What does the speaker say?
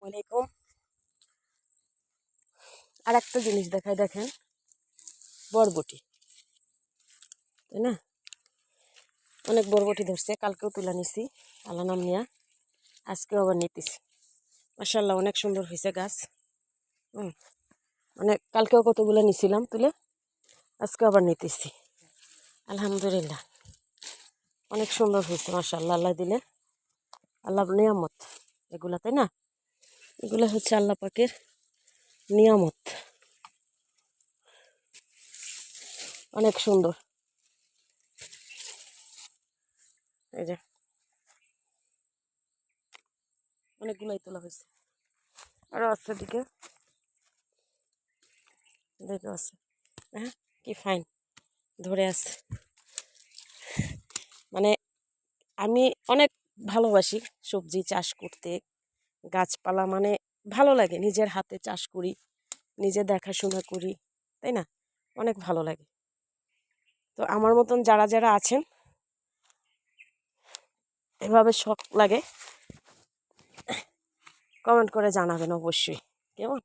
ওয়ালাইকুম। আর একটা জিনিস দেখাই, দেখেন বরবটি, তাই না? অনেক বরবটি ধরছে, কালকেও তুলে নিছি আল্লাহ নাম নিয়া, আজকেও আবার নিতেছি। মাশাআল্লাহ অনেক সুন্দর হয়েছে গাছ। মানে কালকেও কতগুলো নিছিলাম তুলে, আজকে আবার নিতেছি। আলহামদুলিল্লাহ অনেক সুন্দর হয়েছে মাশাআল্লাহ। আল্লাহ দিলে, আল্লাহ নিয়ামত এগুলা, তাই না? এগুলো হচ্ছে আল্লাহ পাকের নিয়ামত। অনেক সুন্দর। এই যে অনেকগুলাই তোলা হয়েছে, আরো আছে দিকে, দেখে আছে। হ্যাঁ, কি ফাইন ধরে আছে। মানে আমি অনেক ভালোবাসি সবজি চাষ করতে, গাছপালা, মানে ভালো লাগে। নিজের হাতে চাষ করি, নিজে দেখাশোনা করি, তাই না? অনেক ভালো লাগে। তো আমার মতন যারা যারা আছেন, এভাবে শখ লাগে, কমেন্ট করে জানাবেন অবশ্যই, কেমন?